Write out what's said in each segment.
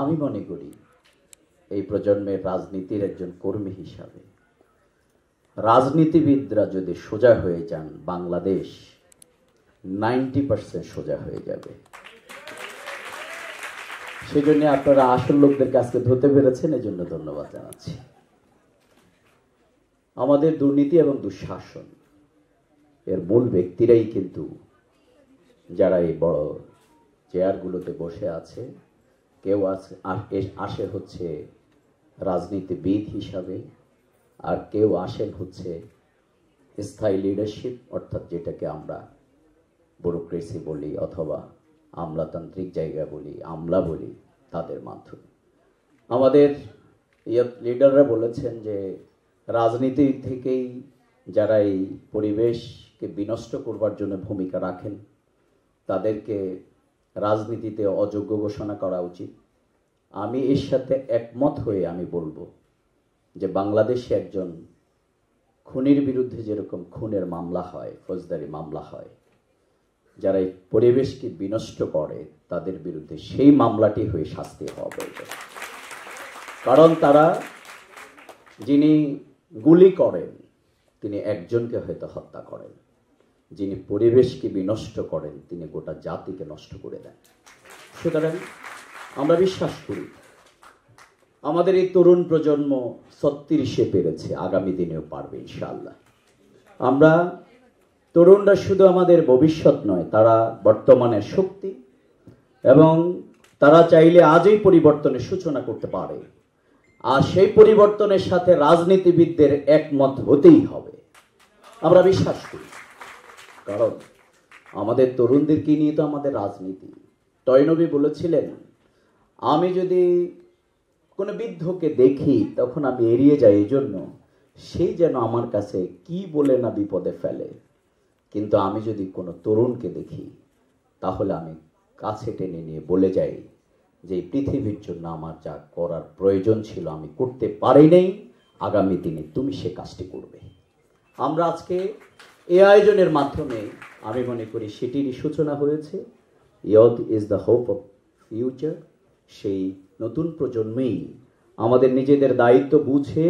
আমি মনে করি এই প্রজন্মের রাজনীতির একজন কর্মী হিসাবে রাজনীতিবিদরা যদি সোজা হয়ে যান, বাংলাদেশ 90% সোজা হয়ে যাবে। সেই জন্য আপনারা আসল লোকদেরকে আজকে ধরতে পেরেছেন, এই জন্য ধন্যবাদ জানাচ্ছি। আমাদের দুর্নীতি এবং দুঃশাসন এর মূল ব্যক্তিরাই কিন্তু যারা এই বড় চেয়ারগুলোতে বসে আছে, কেউ আসে হচ্ছে রাজনীতিবিদ হিসাবে, আর কেউ আসেন হচ্ছে স্থায়ী লিডারশিপ, অর্থাৎ যেটাকে আমরা ব্যুরোক্রেসি বলি অথবা আমলাতান্ত্রিক জায়গা বলি, আমলা বলি, তাদের মাধ্যমে। আমাদের লিডাররা বলেছেন যে রাজনীতি থেকেই যারা এই পরিবেশকে বিনষ্ট করবার জন্য ভূমিকা রাখেন তাদেরকে রাজনীতিতে অযোগ্য ঘোষণা করা উচিত। আমি এর সাথে একমত হয়ে আমি বলবো যে বাংলাদেশে একজন খুনির বিরুদ্ধে যেরকম খুনের মামলা হয়, ফৌজদারি মামলা হয়, যারা এই পরিবেশকে বিনষ্ট করে তাদের বিরুদ্ধে সেই মামলাটি হয়ে শাস্তি হওয়া প্রয়োজন। কারণ তারা যিনি গুলি করেন তিনি একজনকে হয়তো হত্যা করেন, যিনি পরিবেশকে বিনষ্ট করেন তিনি গোটা জাতিকে নষ্ট করে দেন। সুতরাং আমরা বিশ্বাস করি আমাদের এই তরুণ প্রজন্ম 36-এ পেরেছে, আগামী দিনেও পারবে ইনশাআল্লাহ। আমরা তরুণরা শুধু আমাদের ভবিষ্যৎ নয়, তারা বর্তমানের শক্তি এবং তারা চাইলে আজই পরিবর্তনের সূচনা করতে পারে। আর সেই পরিবর্তনের সাথে রাজনীতিবিদদের একমত হতেই হবে, আমরা বিশ্বাস করি। কারণ আমাদের তরুণদেরকে নিয়ে তো আমাদের রাজনীতি। তৈনবী বলেছিলেন, আমি যদি কোনো বৃদ্ধকে দেখি তখন আমি এড়িয়ে যাই, এই জন্য সেই যেন আমার কাছে কি বলে না বিপদে ফেলে, কিন্তু আমি যদি কোনো তরুণকে দেখি তাহলে আমি কাছে টেনে নিয়ে বলে যাই যে এই পৃথিবীর জন্য আমার যা করার প্রয়োজন ছিল আমি করতে পারি নাই, আগামী দিনে তুমি সে কাজটি করবে। আমরা আজকে এই আয়োজনের মাধ্যমে আমি মনে করি সেটিরই সূচনা হয়েছে। Youth is the hope of future. সেই নতুন প্রজন্মেই আমাদের নিজেদের দায়িত্ব বুঝে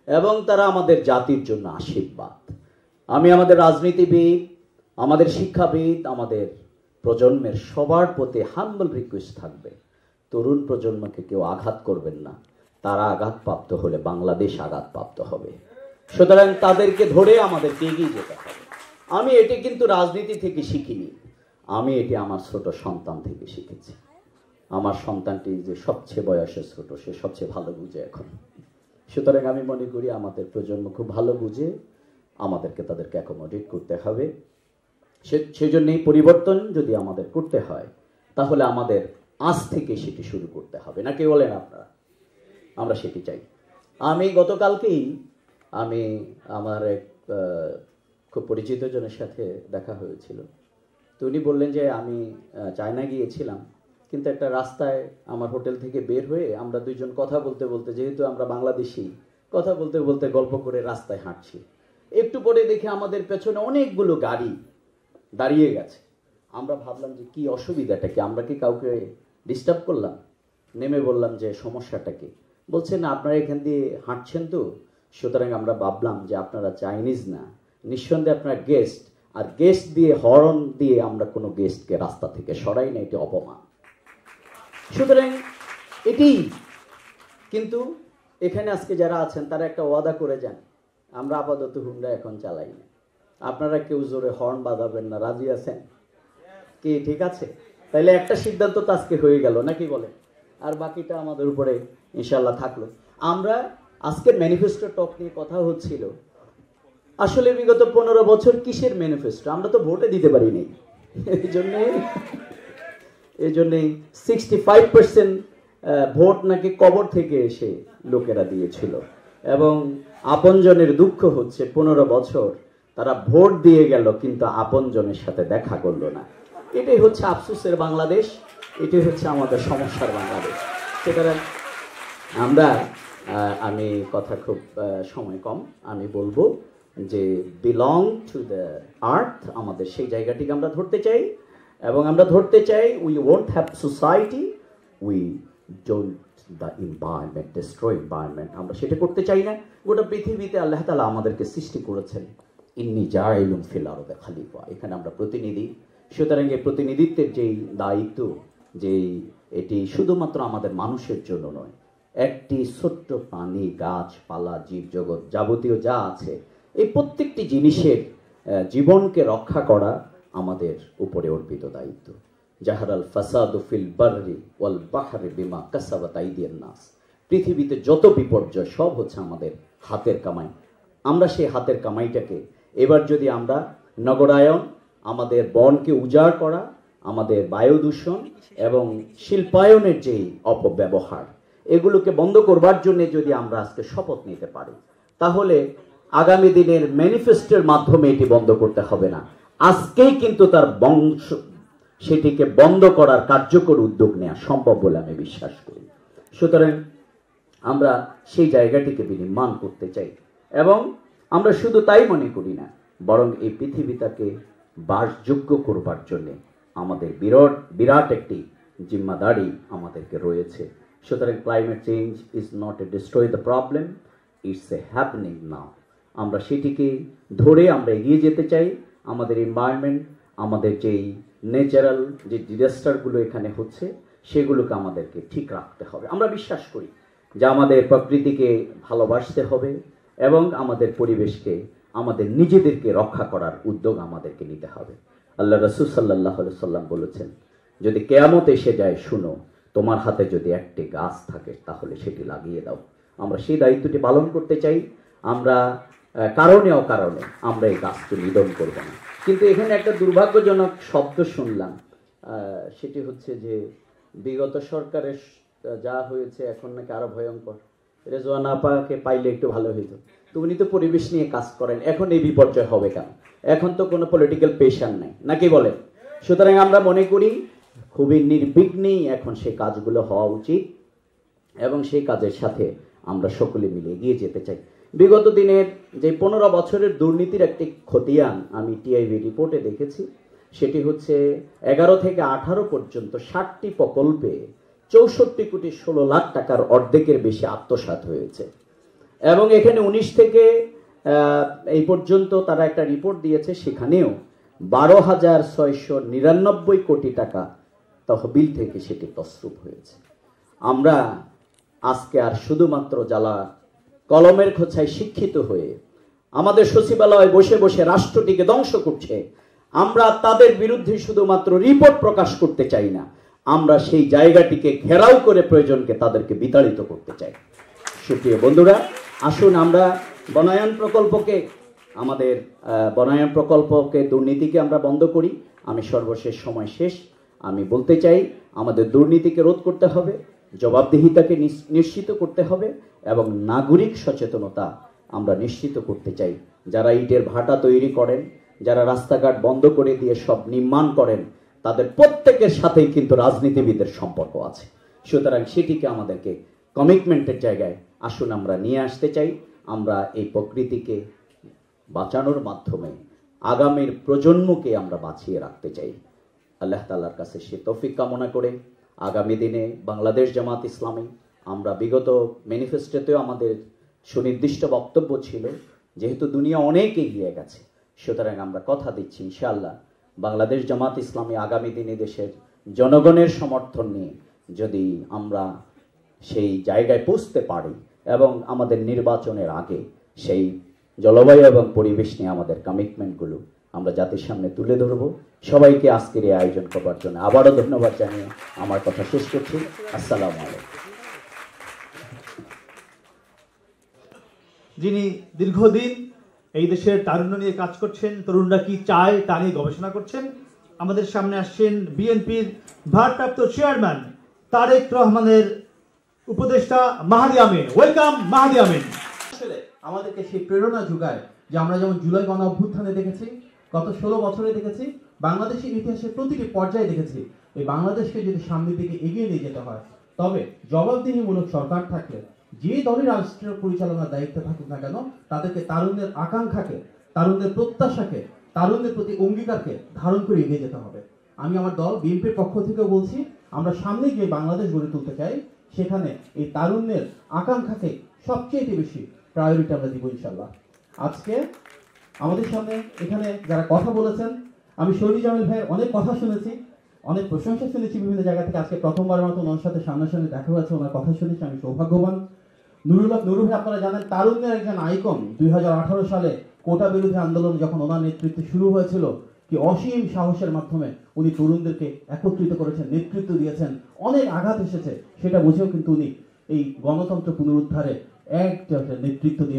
এবং তারা আমাদের জাতির জন্য আশীর্বাদ। আমি আমাদের রাজনীতিবিদ, আমাদের শিক্ষাবিদ, আমাদের প্রজন্মের সবার প্রতি হাম্বল রিকোয়েস্ট থাকবে, তরুণ প্রজন্মকে কেউ আঘাত করবেন না। তারা আঘাতপ্রাপ্ত হলে বাংলাদেশ আঘাতপ্রাপ্ত হবে। সুতরাং তাদেরকে ধরে আমাদেরকে এগিয়ে যেতে হবে। আমি এটি কিন্তু রাজনীতি থেকে শিখিনি, আমি এটি আমার ছোট সন্তান থেকে শিখেছি। আমার সন্তানটি যে সবচেয়ে বয়সে ছোট, সে সবচেয়ে ভালো বুঝে এখন। সুতরাং আমি মনে করি আমাদের প্রজন্ম খুব ভালো বুঝে, আমাদেরকে তাদেরকে অ্যাকোমোডেট করতে হবে। সেজন্যই পরিবর্তন যদি আমাদের করতে হয় তাহলে আমাদের আজ থেকে সেটি শুরু করতে হবে, না কি বলেন আপনারা? আমরা সেটি চাই। আমি গতকালকেই আমার এক খুব পরিচিত জনের সাথে দেখা হয়েছিল। তো উনি বললেন যে আমি চায়না গিয়েছিলাম, কিন্তু একটা রাস্তায় আমার হোটেল থেকে বের হয়ে আমরা দুইজন কথা বলতে বলতে, যেহেতু আমরা বাংলাদেশি, কথা বলতে বলতে গল্প করে রাস্তায় হাঁটছি। একটু পরে দেখে আমাদের পেছনে অনেকগুলো গাড়ি দাঁড়িয়ে গেছে। আমরা ভাবলাম যে কি অসুবিধাটা কি, আমরা কি কাউকে ডিস্টার্ব করলাম? নেমে বললাম যে সমস্যাটা কি। বলছেন আপনারা এখান দিয়ে হাঁটছেন তো, সুতরাং আমরা ভাবলাম যে আপনারা চাইনিজ না, নিঃসন্দেহে আপনারা গেস্ট, আর গেস্ট দিয়ে হর্ন দিয়ে আমরা কোনো গেস্টকে রাস্তা থেকে সরাই না, এটি অপমান। সুতরাং এটি কিন্তু এখানে আজকে যারা আছেন তারা একটা ওয়াদা করে যান, আমরা আপাতত হুন্ডা এখন চালাই না, আপনারা কেউ জোরে হর্ন বাজাবেন না, রাজি আছেন কি? ঠিক আছে, তাইলে একটা সিদ্ধান্ত তো আজকে হয়ে গেল, নাকি বলেন? আর বাকিটা আমাদের উপরে ইনশাল্লাহ থাকলো। আমরা আজকের ম্যানিফেস্টো টক নিয়ে কথা হচ্ছিল, আসলে বিগত 15 বছর কিসের ম্যানিফেস্টো? আমরা তো ভোটে দিতে পারিনি। এই জন্যই 65% ভোট নাকি কবর থেকে এসে লোকেরা দিয়েছিল। এবং আপনজনের দুঃখ হচ্ছে 15 বছর তারা ভোট দিয়ে গেল কিন্তু আপনজনের সাথে দেখা করলো না। এটাই হচ্ছে আফসোসের বাংলাদেশ, এটাই হচ্ছে আমাদের সমস্যার বাংলাদেশ। সুতরাং আমি কথা খুব সময় কম, আমি বলবো যে বিলং টু দ্য আর্থ, আমাদের সেই জায়গাটিকে আমরা ধরতে চাই। এবং আমরা ধরতে চাই we won't have society, we don't the environment, destroy environment, আমরা সেটা করতে চাই না। গোটা পৃথিবীতে আল্লাহ তাআলা আমাদেরকে সৃষ্টি করেছেন, ইন্নী জাইলুন ফিল আরদি খলিফা, এখানে আমরা প্রতিনিধি। সুতরাং এই প্রতিনিধিত্বের যেই দায়িত্ব, যেই এটি শুধুমাত্র আমাদের মানুষের জন্য নয়, একটি ছোট্ট প্রাণী, গাছপালা, জীবজগৎ, যাবতীয় যা আছে, এই প্রত্যেকটি জিনিসের জীবনকে রক্ষা করা আমাদের উপরে অর্পিত দায়িত্ব। জাহারাল ফাসাদু ফিল বাররি ওয়াল বাহরি বিমা কাসাবাত আইদিয়ান নাস, পৃথিবীতে যত বিপর্যয় সব হচ্ছে আমাদের হাতের কামাই। আমরা সেই হাতের কামাইটাকে এবার যদি আমরা নগরায়ন, আমাদের বনকে উজাড় করা, আমাদের বায়ু দূষণ এবং শিল্পায়নের যেই অপব্যবহার, এগুলোকে বন্ধ করবার জন্য যদি আমরা আজকে শপথ নিতে পারি, তাহলে আগামী দিনের ম্যানিফেস্টোর মাধ্যমে এটি বন্ধ করতে হবে না, আজকেই কিন্তু তার বংশ সেটিকে বন্ধ করার কার্যকর উদ্যোগ নেওয়া সম্ভব বলে আমি বিশ্বাস করি। সুতরাং আমরা সেই জায়গাটিকে বিনির্মাণ করতে চাই, এবং আমরা শুধু তাই মনে করি না, বরং এই পৃথিবীটাকে বাসযোগ্য করবার জন্যে আমাদের বিরাট একটি জিম্মাদারি আমাদেরকে রয়েছে। সুতরাং climate change is not a destroy the problem, it's a happening নাও। আমরা সেটিকে ধরে আমরা এগিয়ে যেতে চাই। আমাদের এনভায়রনমেন্ট, আমাদের যেই ন্যাচারাল যে ডিজাস্টারগুলো এখানে হচ্ছে, সেগুলোকে আমাদেরকে ঠিক রাখতে হবে। আমরা বিশ্বাস করি যে আমাদের প্রকৃতিকে ভালোবাসতে হবে এবং আমাদের পরিবেশকে, আমাদের নিজেদেরকে রক্ষা করার উদ্যোগ আমাদেরকে নিতে হবে। আল্লাহ রাসূল সাল্লাল্লাহু আলাইহি সাল্লাম বলেছেন, যদি কিয়ামত এসে যায়, শুনো, তোমার হাতে যদি একটি গাছ থাকে তাহলে সেটি লাগিয়ে দাও। আমরা সেই দায়িত্বটি পালন করতে চাই। আমরা কারণে অকারণে আমরা এই গাছকে নিধন করব না। কিন্তু এখানে একটা দুর্ভাগ্যজনক শব্দ শুনলাম, সেটি হচ্ছে যে বিগত সরকারের যা হয়েছে এখন নাকি আরো ভয়ঙ্কর। রেজওয়ান আপাকে পাইলে একটু ভালো হইতো, তো উনি তো পরিবেশ নিয়ে কাজ করেন, এখন এই বিপর্যয় হবে কেন? এখন তো কোনো পলিটিক্যাল প্রেশার নাই, নাকি বলেন? সুতরাং আমরা মনে করি খুবই নির্বিঘ্নেই এখন সেই কাজগুলো হওয়া উচিত, এবং সেই কাজের সাথে আমরা সকলে মিলে এগিয়ে যেতে চাই। বিগত দিনের যে 15 বছরের দুর্নীতির একটি খতিয়ান আমি টিআইবি রিপোর্টে দেখেছি, সেটি হচ্ছে 11 থেকে 18 পর্যন্ত 60টি প্রকল্পে 64 কোটি 16 লাখ টাকার অর্ধেকের বেশি আত্মসাৎ হয়েছে। এবং এখানে 19 থেকে এই পর্যন্ত তারা একটা রিপোর্ট দিয়েছে, সেখানেও 12,699 কোটি টাকা তহবিল থেকে সেটি তছরূপ হয়েছে। আমরা আজকে আর শুধুমাত্র যারা কলমের খোঁচায় শিক্ষিত হয়ে আমাদের সচিবালয়ে বসে বসে রাষ্ট্রটিকে ধ্বংস করছে, আমরা তাদের বিরুদ্ধে শুধুমাত্র রিপোর্ট প্রকাশ করতে চাই না, আমরা সেই জায়গাটিকে ঘেরাও করে প্রয়োজনকে তাদেরকে বিতাড়িত করতে চাই। সুপ্রিয় বন্ধুরা, আসুন আমরা বনায়ন প্রকল্পকে, আমাদের বনায়ন প্রকল্পকে, দুর্নীতিকে আমরা বন্ধ করি। আমি সর্বশেষ সময় শেষ, আমি বলতে চাই আমাদের দুর্নীতিকে রোধ করতে হবে, জবাবদিহিতাকে নিশ্চিত করতে হবে, এবং নাগরিক সচেতনতা আমরা নিশ্চিত করতে চাই। যারা ইটের ভাটা তৈরি করেন, যারা রাস্তাঘাট বন্ধ করে দিয়ে সব নির্মাণ করেন, তাদের প্রত্যেকের সাথেই কিন্তু রাজনীতিবিদের সম্পর্ক আছে। সুতরাং সেটিকে আমাদেরকে কমিটমেন্টের জায়গায় আসুন আমরা নিয়ে আসতে চাই। আমরা এই প্রকৃতিকে বাঁচানোর মাধ্যমে আগামীর প্রজন্মকে আমরা বাঁচিয়ে রাখতে চাই। আল্লাহ তাআলার কাছে সে তৌফিক কামনা করে আগামী দিনে বাংলাদেশ জামাত ইসলামী, আমরা বিগত ম্যানিফেস্টোতেও আমাদের সুনির্দিষ্ট বক্তব্য ছিল, যেহেতু দুনিয়া অনেক এগিয়ে গেছে, সুতরাং আমরা কথা দিচ্ছি ইনশাআল্লাহ বাংলাদেশ জামাত ইসলামী আগামী দিনে দেশের জনগণের সমর্থন নিয়ে যদি আমরা সেই জায়গায় পৌঁছতে পারি, এবং আমাদের নির্বাচনের আগে সেই জলবায়ু এবং পরিবেশ নিয়ে আমাদের কমিটমেন্টগুলো আমরা জাতির সামনে তুলে ধরব। সবাইকে আজকের এই আয়োজন করবার জন্য আবারও ধন্যবাদ জানিয়ে আমার কথা শেষ করছি। আসসালামু আলাইকুম। যিনি দীর্ঘদিন এই দেশের তারুণ্য নিয়ে কাজ করছেন, তরুণরা কি চায় তা নিয়ে গবেষণা করছেন, আমাদের সামনে আসছেন বিএনপির ভারপ্রাপ্ত চেয়ারম্যান তারেক রহমানের উপদেষ্টা মাহাদি আমিন। ওয়েলকাম মাহাদি আমিন। আসলে আমাদেরকে সেই প্রেরণা যোগায় যে আমরা যেমন জুলাই গণ অভ্যুত্থানে দেখেছি, গত 16 বছরে দেখেছি, বাংলাদেশের ইতিহাসের প্রতিটি পর্যায়ে দেখেছি, এই বাংলাদেশকে যদি সামনের দিকে এগিয়ে নিয়ে যেতে হয়, তবে জবাবদিহিমূলক সরকার থাকলে যে দলের রাষ্ট্র পরিচালনার দায়িত্বে থাকুক না কেন, তাদেরকে তারুণ্যের আকাঙ্ক্ষাকে, তারুণ্যের প্রত্যাশাকে, তারুণ্যের প্রতি অঙ্গীকারকে ধারণ করে এগিয়ে যেতে হবে। আমি আমার দল বিএনপির পক্ষ থেকে বলছি, আমরা সামনে গিয়ে বাংলাদেশ গড়ে তুলতে চাই, সেখানে এই তারুণ্যের আকাঙ্ক্ষাকে সবচেয়ে বেশি প্রায়োরিটি আমরা দিব ইনশাল্লাহ। আজকে আমাদের সামনে এখানে যারা কথা বলেছেন, আমি শরীর জামিল ভাইয়ের অনেক কথা শুনেছি, অনেক প্রশংসা শুনেছি বিভিন্ন জায়গা থেকে। আজকে প্রথমবার মতো ওনার সাথে সামনাসামনি দেখা হয়েছে, ওনার কথা শুনেছি, আমি সৌভাগ্যবান। নুরুল ভাই আপনারা জানেন তারুণ্যের একজন আইকন। 2018 সালে কোটা বিরোধী আন্দোলন যখন ওনার নেতৃত্বে শুরু হয়েছিল, কি অসীম সাহসের মাধ্যমে উনি তরুণদেরকে একত্রিত করেছেন, নেতৃত্ব দিয়েছেন। অনেক আঘাত এসেছে, সেটা বুঝেও কিন্তু উনি এই গণতন্ত্র পুনরুদ্ধারে এক নেতৃত্ব দিয়ে